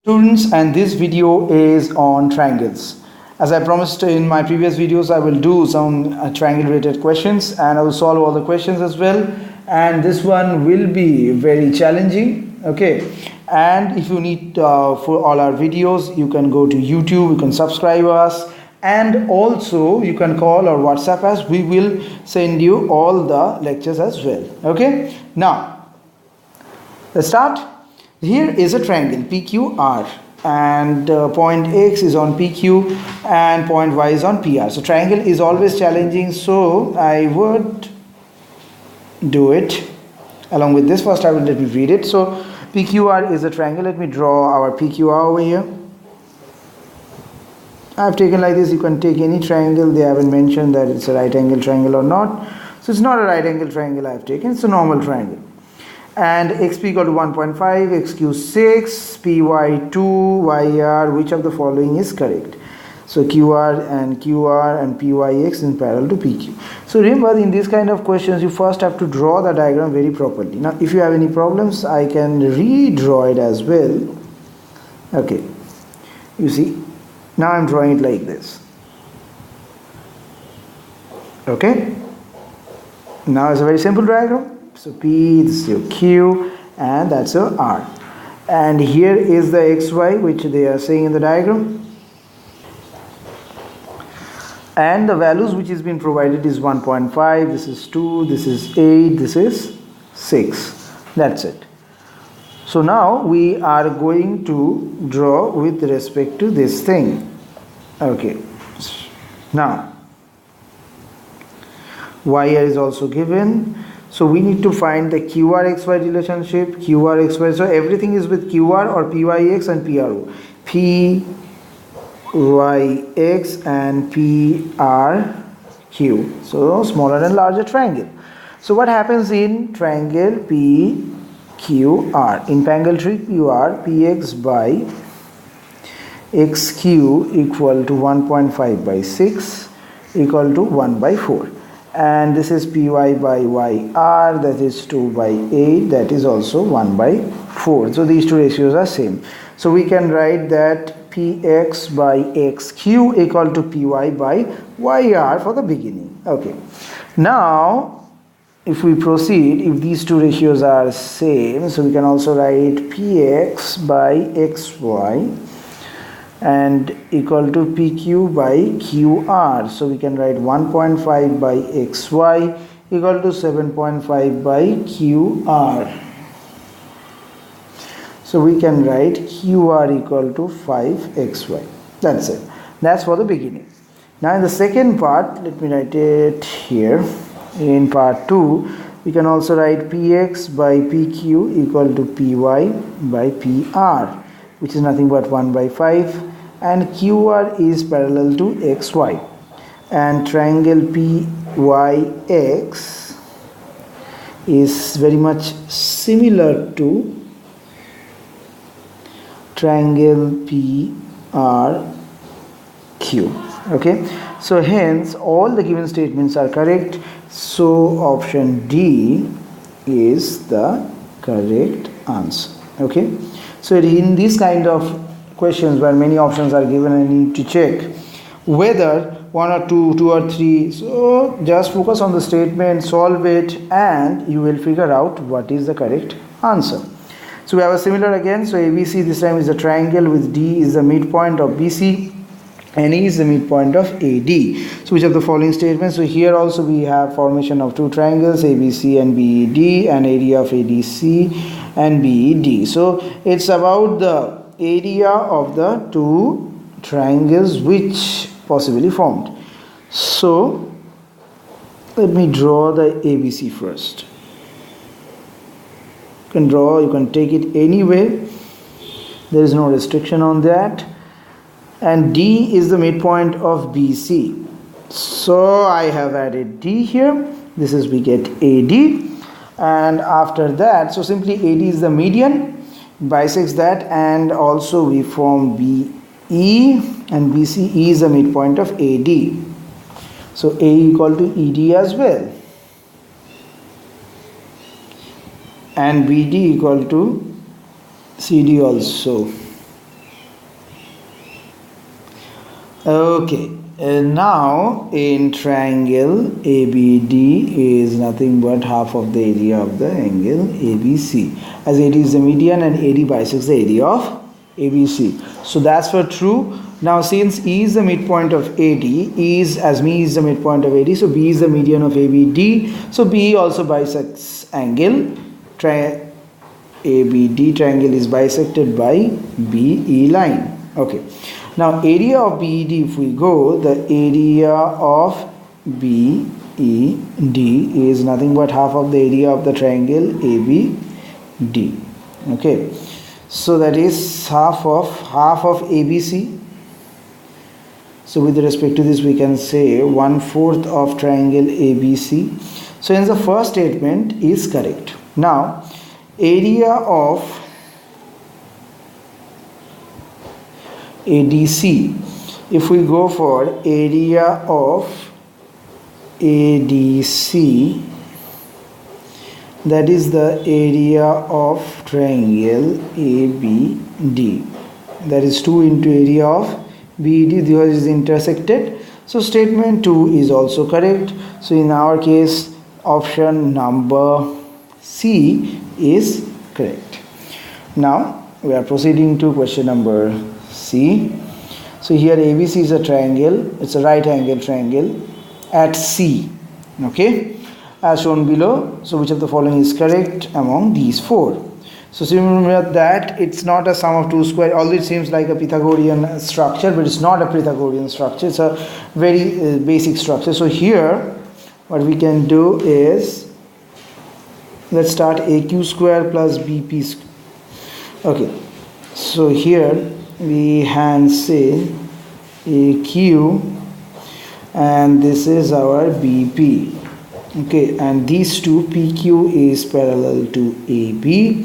Students, and this video is on triangles. As I promised in my previous videos, I will do some triangle related questions and I will solve all the questions as well, and this one will be very challenging. Okay, and if you need for all our videos, you can go to YouTube, you can subscribe us, and also you can call or WhatsApp us. We will send you all the lectures as well. Okay, now let's start. Here is a triangle PQR, and point X is on PQ and point Y is on PR. So triangle is always challenging, so I would do it along with this. First I will let me read it. So PQR is a triangle. Let me draw our PQR over here. I have taken like this. You can take any triangle. They haven't mentioned that it's a right angle triangle or not, so it's not a right angle triangle I have taken. It's a normal triangle. And xp equal to 1.5, xq 6, py 2, yr, which of the following is correct? So qr and pyx in parallel to pq. So remember, in these kind of questions you first have to draw the diagram very properly. Now if you have any problems, I can redraw it as well. Okay, you see, now I'm drawing it like this. Okay, now it's a very simple diagram. So P, this is your Q, and that's your R. And here is the XY which they are saying in the diagram. And the values which is being provided is 1.5, this is 2, this is 8, this is 6. That's it. So now we are going to draw with respect to this thing. Okay. Now, YR is also given. So we need to find the QRXY relationship, QRXY. So everything is with QR or PYX and PRO. PYX and PRQ. So smaller and larger triangle. So what happens in triangle PQR? In triangle QR, PX by XQ equal to 1.5 by 6 equal to 1 by 4. And this is py by yr, that is 2 by 8, that is also 1 by 4. So these two ratios are same. So we can write that px by xq equal to py by yr for the beginning. Okay, now if we proceed, if these two ratios are same, so we can also write px by xy and equal to PQ by QR. So we can write 1.5 by XY equal to 7.5 by QR. So we can write QR equal to 5XY. That's it. That's for the beginning. Now in the second part, let me write it here. In part 2, we can also write PX by PQ equal to PY by PR, which is nothing but 1 by 5, and QR is parallel to XY, and triangle PYX is very much similar to triangle PRQ. Okay, so hence all the given statements are correct. So option D is the correct answer. Okay, so in this kind of questions where many options are given, I need to check whether 1 or 2, 2 or 3. So just focus on the statement, solve it, and you will figure out what is the correct answer. So we have a similar again. So ABC this time is a triangle with D is the midpoint of BC and E is the midpoint of AD. So which of the following statements? So here also we have formation of two triangles, ABC and BED, and area of ADC and BED. So it's about the area of the two triangles which possibly formed. So let me draw the ABC first. You can draw, you can take it anyway, there is no restriction on that. And D is the midpoint of BC, so I have added D here. This is, we get AD, and after that, so simply AD is the median, bisects that, and also we form BE, and BCE is the midpoint of AD. So A equal to ED as well, and BD equal to CD also. Okay, now in triangle ABD is nothing but half of the area of the angle ABC, as AD is the median and AD bisects the area of ABC. So that's for true. Now since E is the midpoint of AD, E is the midpoint of AD, so B is the median of ABD, so B also bisects angle. ABD triangle is bisected by BE line. Okay. Now area of BED, if we go, the area of BED is nothing but half of the area of the triangle ABD. Okay. So that is half of ABC. So with respect to this we can say 1/4 of triangle ABC. So hence the first statement is correct. Now area of ADC, if we go for area of ADC, that is the area of triangle ABD, that is 2 into area of BED, because is intersected. So statement 2 is also correct. So in our case option number C is correct. Now we are proceeding to question number C. So here ABC is a triangle, it's a right angle triangle at C, okay, as shown below. So which of the following is correct among these 4? So remember that it's not a sum of 2 square, although it seems like a Pythagorean structure, but it's not a Pythagorean structure, it's a very basic structure. So here what we can do is, let's start AQ square plus BP square. Okay, so here we can say AQ and this is our BP. Okay, and these two, PQ is parallel to AB.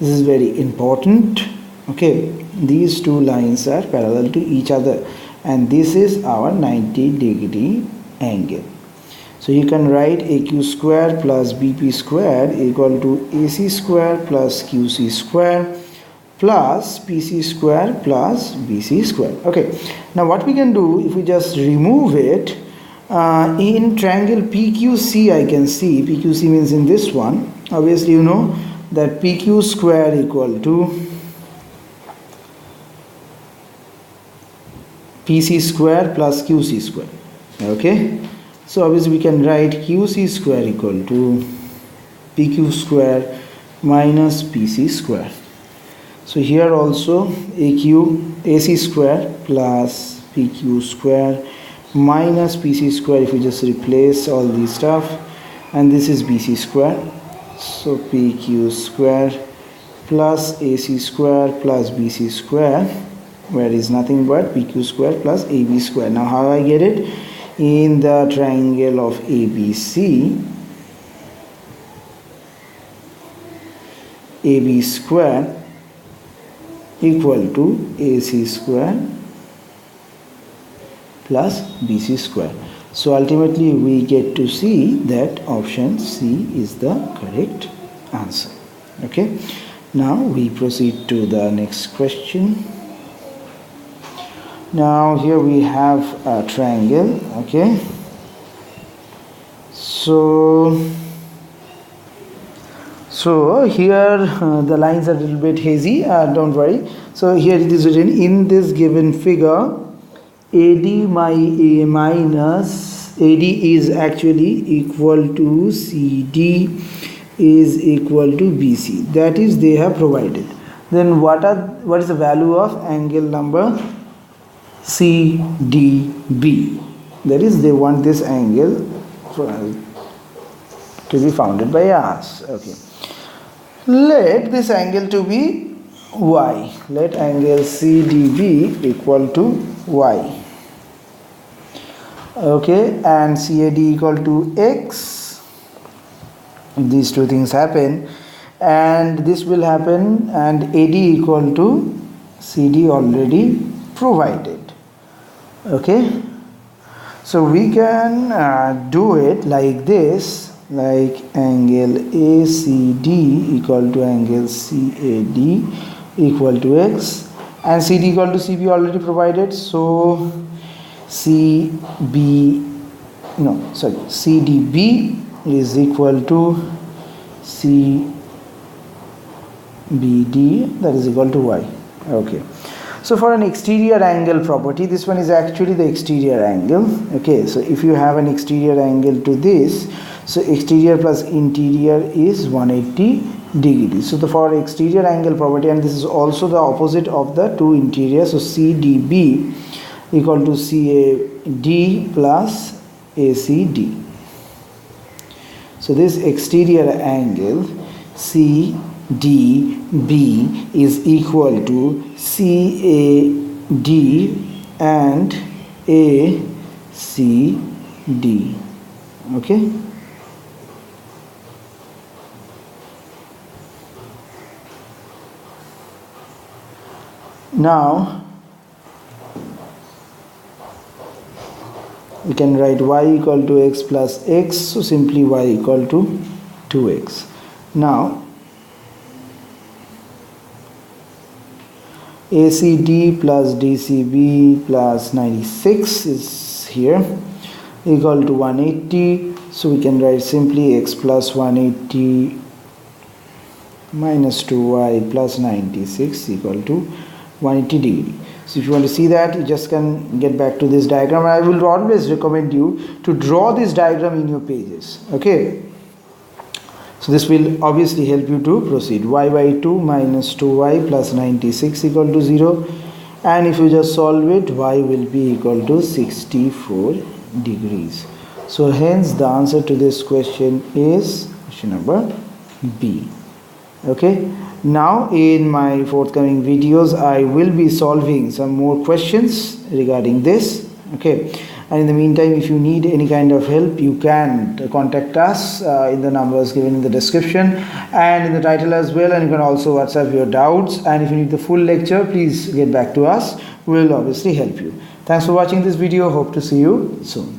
This is very important. Okay, these two lines are parallel to each other and this is our 90-degree angle. So you can write AQ square plus BP square equal to AC square plus QC square plus PC square plus BC square. Okay, now what we can do, if we just remove it, in triangle PQC I can see, PQC means in this one, obviously you know that PQ square equal to PC square plus QC square. Okay, so obviously we can write QC square equal to PQ square minus PC square. So here also AC square plus PQ square minus PC square, if we just replace all these stuff, and this is BC square. So PQ square plus AC square plus BC square, where is nothing but PQ square plus AB square. Now how I get it? In the triangle of ABC, AB square equal to AC square plus BC square. So ultimately we get to see that option C is the correct answer. Okay, now we proceed to the next question. Now here we have a triangle. Okay, so here the lines are a little bit hazy, don't worry. So here it is written, in this given figure AD minus AD is actually equal to CD is equal to BC, that is they have provided. Then what is the value of angle number CDB? That is they want this angle to be founded by us. Okay, let this angle to be Y. Let angle CDB equal to Y. Okay, and CAD equal to X. These two things happen, and this will happen, and AD equal to CD already provided. Okay, so we can do it like this, like angle ACD equal to angle CAD equal to X, and CD equal to CB already provided. So CDB is equal to CBD, that is equal to y. Okay, so for an exterior angle property, this one is actually the exterior angle. Okay, so if you have an exterior angle to this, so exterior plus interior is 180 degrees. So for exterior angle property, and this is also the opposite of the two interior, so CDB equal to CAD plus ACD. So this exterior angle CDB is equal to CAD and ACD. Okay. Now we can write y equal to x plus x, so simply y equal to 2x. Now ACD plus DCB plus 96 is here equal to 180, so we can write simply x plus 180 minus 2y plus 96 equal to 180 degree. So if you want to see that, you just can get back to this diagram. I will always recommend you to draw this diagram in your pages. Okay, so this will obviously help you to proceed. Y by 2 minus 2y plus 96 equal to 0, and if you just solve it, y will be equal to 64 degrees. So hence the answer to this question is question number B. Okay, now in my forthcoming videos I will be solving some more questions regarding this. Okay, and in the meantime, if you need any kind of help, you can contact us in the numbers given in the description and in the title as well, and you can also WhatsApp your doubts, and if you need the full lecture, please get back to us. We will obviously help you. Thanks for watching this video. Hope to see you soon.